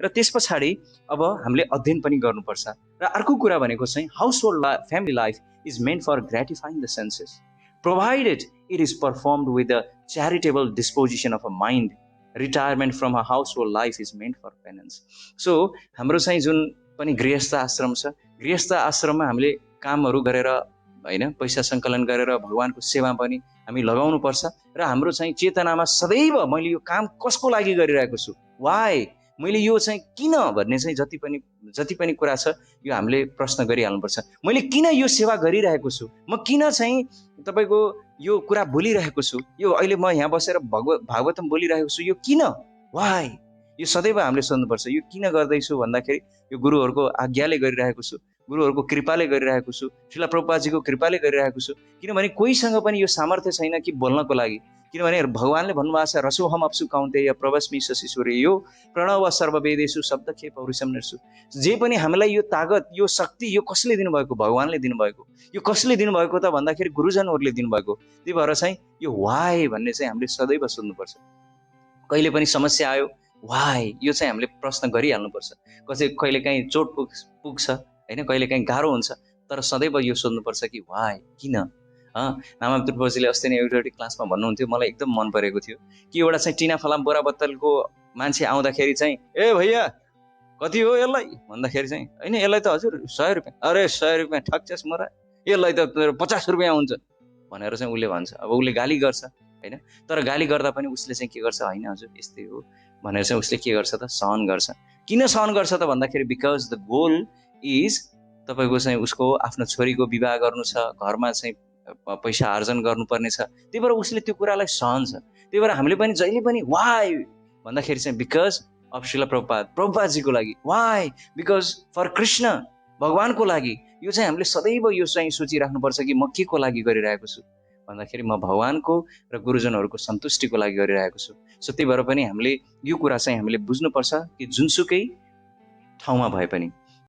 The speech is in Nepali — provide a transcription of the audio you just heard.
र त्यसपछि अब हामीले अध्ययन पनि गर्नुपर्छ। र अर्को कुरा भनेको चाहिँ household family life is meant for gratifying the senses provided it is performed with the charitable disposition of a mind. Retirement from a household life is meant for penance. So हाम्रो चाहिँ जुन पनि गृहस्थ आश्रम छ, गृहस्थ आश्रममा हामीले कामहरू गरेर हैन पैसा सङ्कलन गरेर भगवानको सेवा पनि हामी लगाउनु पर्छ। र हाम्रो चाहिँ चेतनामा सदैव मैले यो काम कसको लागि गरिरहेको छु, वाइ, मैले यो चाहिँ किन भन्ने चाहिँ जति पनि कुरा छ यो हामीले प्रश्न गरिहाल्नुपर्छ। मैले किन यो सेवा गरिरहेको छु, म किन चाहिँ तपाईँको यो कुरा बोलिरहेको छु, यो अहिले म यहाँ बसेर भागवतम बोलिरहेको छु, यो किन, वाइ, यो सदैव हामीले सोध्नुपर्छ। यो किन गर्दैछु भन्दाखेरि यो गुरुहरूको आज्ञाले गरिरहेको छु, गुरुहरूको कृपाले गरिरहेको छु, श्रील प्रभुपादजीको कृपाले गरिरहेको छु। किनभने कोहीसँग पनि यो सामर्थ्य छैन कि बोल्नको लागि, किनभने भगवानले भन्नुभएको छ रसोहम अप्सु कौन्तेय प्रभस्मि शशिसूर्य यो प्रणव सर्ववेदेषु शब्दखे पौरुषम निर्सु। जे पनि हामीलाई यो तागत, यो शक्ति, यो कसले दिनुभएको, भगवानले दिनुभएको। यो कसले दिनुभएको त भन्दाखेरि गुरुजनहरूले दिनुभएको। त्यही भएर चाहिँ यो वाइ भन्ने चाहिँ हामीले सदैव सोध्नुपर्छ। कहिले पनि समस्या आयो, वाइ, यो चाहिँ हामीले प्रश्न गरिहाल्नुपर्छ। कहिलेकाहीँ चोट पुग्छ होइन, कहिलेकाहीँ गाह्रो हुन्छ, तर सदैव यो सोध्नुपर्छ कि वाइ, किन। नामा त्रिपुरजीले अस्ति नै एउटा क्लासमा भन्नुहुन्थ्यो, मलाई एकदम मन परेको थियो कि एउटा चाहिँ टिना फलाम बोरा बत्तलको मान्छे आउँदाखेरि चाहिँ ए भैया कति हो यसलाई भन्दाखेरि चाहिँ होइन यसलाई त हजुर 100 रुपियाँ, अरे 100 रुपियाँ ठक्चेस मोरा, यसलाई त 50 रुपियाँ हुन्छ भनेर चाहिँ उसले भन्छ। अब उसले गाली गर्छ होइन, तर गाली गर्दा पनि उसले चाहिँ के गर्छ, होइन हजुर यस्तै हो भनेर चाहिँ उसले के गर्छ त, सहन गर्छ। किन सहन गर्छ त भन्दाखेरि बिकज द गोल इज तपाईँको चाहिँ उसको आफ्नो छोरीको विवाह गर्नु छ, घरमा चाहिँ पैसा आर्जन गर्नुपर्ने छ, त्यही भएर उसले त्यो कुरालाई सहन्छ। त्यही भएर हामीले पनि जहिले पनि वाइ भन्दाखेरि चाहिँ बिकज अफ श्रील प्रभुपादजीको लागि, वाइ बिकज फर कृष्ण, भगवानको लागि। यो चाहिँ हामीले सदैव यो चाहिँ सोचिराख्नुपर्छ कि म के को लागि गरिरहेको छु भन्दाखेरि म भगवानको र गुरुजनहरूको सन्तुष्टिको लागि गरिरहेको छु। सो त्यही भएर पनि हामीले यो कुरा चाहिँ हामीले बुझ्नुपर्छ कि जुनसुकै ठाउँमा भए पनि